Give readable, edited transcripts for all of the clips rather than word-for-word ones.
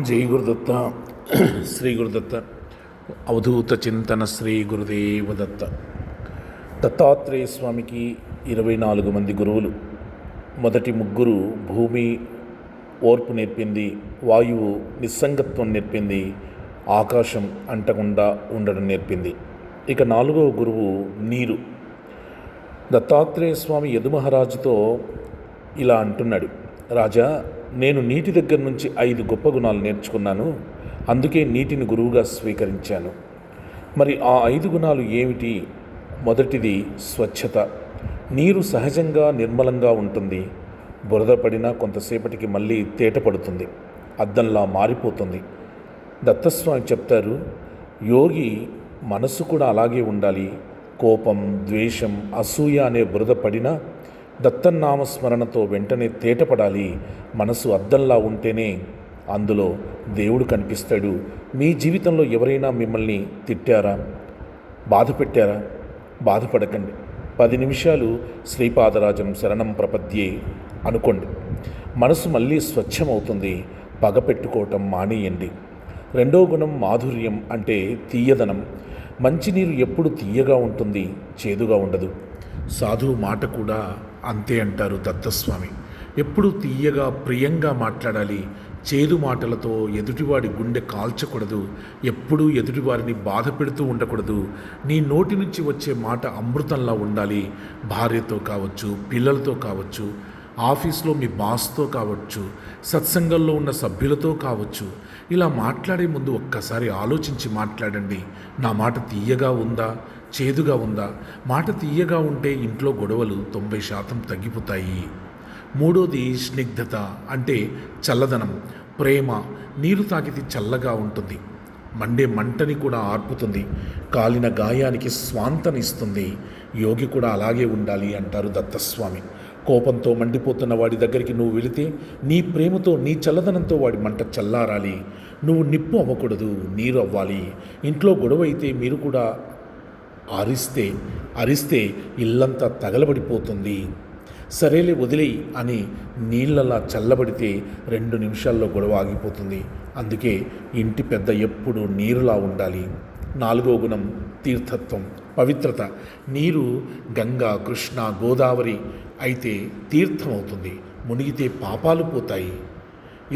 జై గురుదత్త. శ్రీ గురుదత్త. అవధూత చింతన శ్రీ గురుదేవదత్త. దత్తాత్రేయ స్వామికి 24 మంది గురువులు. మొదటి ముగ్గురు భూమి ఓర్పు నేర్పింది, వాయువు నిస్సంగత్వం నేర్పింది, ఆకాశం అంటకుండా ఉండడం నేర్పింది. ఇక 4వ గురువు నీరు. దత్తాత్రేయ స్వామి యదుమహారాజుతో ఇలా అంటున్నాడు: రాజా, నేను నీటి దగ్గర నుంచి 5 గొప్ప గుణాలు నేర్చుకున్నాను, అందుకే నీటిని గురువుగా స్వీకరించాను. మరి ఆ 5 గుణాలు ఏమిటి? మొదటిది స్వచ్ఛత. నీరు సహజంగా నిర్మలంగా ఉంటుంది. బురద పడినా కొంతసేపటికి మళ్ళీ తేట పడుతుంది, అద్దంలా మారిపోతుంది. దత్తస్వామి చెప్తారు, యోగి మనసు కూడా అలాగే ఉండాలి. కోపం, ద్వేషం, అసూయ అనే బురద పడినా దత్తనామస్మరణతో వెంటనే తేటపడాలి. మనసు అద్దంలా ఉంటేనే అందులో దేవుడు కనిపిస్తాడు. మీ జీవితంలో ఎవరైనా మిమ్మల్ని తిట్టారా, బాధ పెట్టారా? బాధపడకండి. 10 నిమిషాలు శ్రీపాదరాజం శరణం ప్రపద్యే అనుకోండి. మనసు మళ్ళీ స్వచ్ఛమవుతుంది. పగ పెట్టుకోవటం మానేయండి. 2వ గుణం మాధుర్యం, అంటే తీయదనం. మంచినీరు ఎప్పుడు తీయగా ఉంటుంది, చేదుగా ఉండదు. సాధువు మాట కూడా అంతే అంటారు దత్తస్వామి. ఎప్పుడు తీయగా ప్రియంగా మాట్లాడాలి. చేదు మాటలతో ఎదుటివాడి గుండె కాల్చకూడదు. ఎప్పుడూ ఎదుటివారిని బాధ పెడుతూ ఉండకూడదు. నీ నోటి నుంచి వచ్చే మాట అమృతంలా ఉండాలి. భార్యతో కావచ్చు, పిల్లలతో కావచ్చు, ఆఫీస్లో మీ బాస్తో కావచ్చు, సత్సంగంలో ఉన్న సభ్యులతో కావచ్చు. ఇలా మాట్లాడే ముందు ఒక్కసారి ఆలోచించి మాట్లాడండి. నా మాట తీయగా ఉందా, చేదుగా ఉందా? మాట తీయగా ఉంటే ఇంట్లో గొడవలు 90% తగ్గిపోతాయి. 3వది స్నిగ్ధత, అంటే చల్లదనం, ప్రేమ. నీరు తాగితే చల్లగా ఉంటుంది, మండే మంటని కూడా ఆర్పుతుంది, కాలిన గాయానికి స్వాంతనిస్తుంది. యోగి కూడా అలాగే ఉండాలి అంటారు దత్తస్వామి. కోపంతో మండిపోతున్న వాడి దగ్గరికి నువ్వు వెళితే నీ ప్రేమతో, నీ చల్లదనంతో వాడి మంట చల్లారాలి. నువ్వు నిప్పు అవ్వకూడదు, నీరు అవ్వాలి. ఇంట్లో గొడవ అయితే మీరు కూడా అరిస్తే ఇల్లంతా తగలబడిపోతుంది. సరేలే వదిలేయి అని నీళ్ళలా చల్లబడితే 2 నిమిషాల్లో గొడవ ఆగిపోతుంది. అందుకే ఇంటి పెద్ద ఎప్పుడు నీరులా ఉండాలి. 4వ గుణం తీర్థత్వం, పవిత్రత. నీరు గంగా, కృష్ణ, గోదావరి అయితే తీర్థం అవుతుంది. మునిగితే పాపాలు పోతాయి,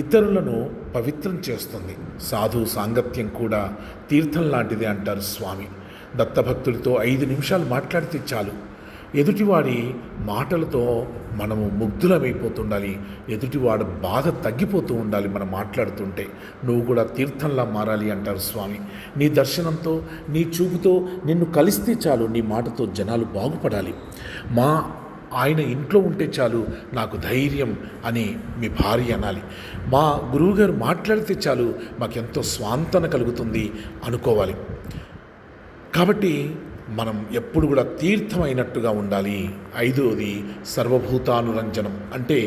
ఇతరులను పవిత్రం చేస్తుంది. సాధు సాంగత్యం కూడా తీర్థం లాంటిదే అంటారు స్వామి. దత్తభక్తులతో 5 నిమిషాలు మాట్లాడితే చాలు. ఎదుటివాడి మాటలతో మనము ముగ్ధులమైపోతుండాలి. ఎదుటివాడు బాధ తగ్గిపోతూ ఉండాలి. మనం మాట్లాడుతుంటే నువ్వు కూడా తీర్థంలా మారాలి అంటారు స్వామి. నీ దర్శనంతో, నీ చూపుతో నిన్ను కలిస్తే చాలు. నీ మాటతో జనాలు బాగుపడాలి. ఆయన ఇంట్లో ఉంటే చాలు, నాకు ధైర్యం అని మీ భార్య అనాలి. మా గురువుగారు మాట్లాడితే చాలు, మాకెంతో స్వాంతన కలుగుతుంది అనుకోవాలి. కాబట్టి మనం ఎప్పుడు కూడా తీర్థమైనట్టుగా ఉండాలి. 5వది సర్వభూతానురంజనం, అంటే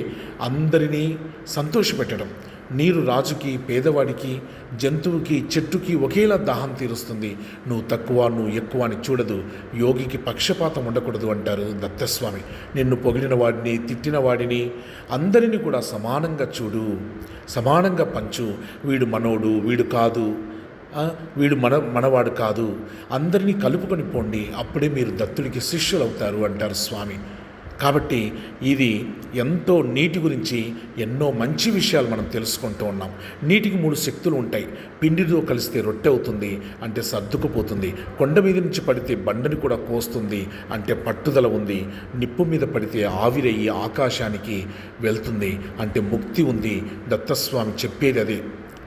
అందరినీ సంతోషపెట్టడం. నీరు రాజుకి, పేదవాడికి, జంతువుకి, చెట్టుకి ఒకేలా దాహం తీరుస్తుంది. నువ్వు తక్కువ, నువ్వు ఎక్కువ అని చూడదు. యోగికి పక్షపాతం ఉండకూడదు అంటారు దత్తస్వామి. నిన్ను పొగిడిన వాడిని, తిట్టిన వాడిని, అందరినీ కూడా సమానంగా చూడు, సమానంగా పంచు. వీడు మనోడు, వీడు కాదు, వీడు మనవాడు కాదు, అందరినీ కలుపుకొని పోండి. అప్పుడే మీరు దత్తుడికి శిష్యులు అవుతారు అంటారు స్వామి. కాబట్టి ఇది ఎంతో నీటి గురించి ఎన్నో మంచి విషయాలు మనం తెలుసుకుంటూ ఉన్నాం. నీటికి 3 శక్తులు ఉంటాయి. పిండితో కలిస్తే రొట్టె అవుతుంది, అంటే సర్దుకుపోతుంది. కొండ మీద నుంచి పడితే బండని కూడా కోస్తుంది, అంటే పట్టుదల ఉంది. నిప్పు మీద పడితే ఆవిరయ్యి ఆకాశానికి వెళ్తుంది, అంటే ముక్తి ఉంది. దత్తస్వామి చెప్పేది అదే.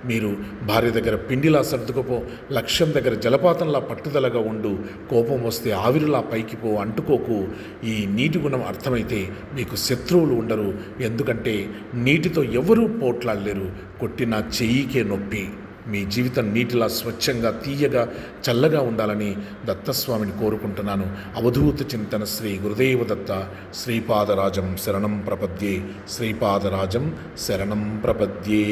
మీరు భార్య దగ్గర పిండిలా సర్దుకుపో, లక్ష్యం దగ్గర జలపాతంలా పట్టుదలగా ఉండు. కోపం వస్తే ఆవిరిలా పైకి పో, అంటుకోకు. ఈ నీటి గుణం అర్థమైతే మీకు శత్రువులు ఉండరు. ఎందుకంటే నీటితో ఎవరూ పోట్లాడలేరు. కొట్టిన చెయ్యికే నొప్పి. మీ జీవితం నీటిలా స్వచ్ఛంగా, తీయగా, చల్లగా ఉండాలని దత్తస్వామిని కోరుకుంటున్నాను. అవధూత చింతన శ్రీ గురుదేవదత్త. శ్రీపాదరాజం శరణం ప్రపద్యే. శ్రీపాదరాజం శరణం ప్రపద్యే.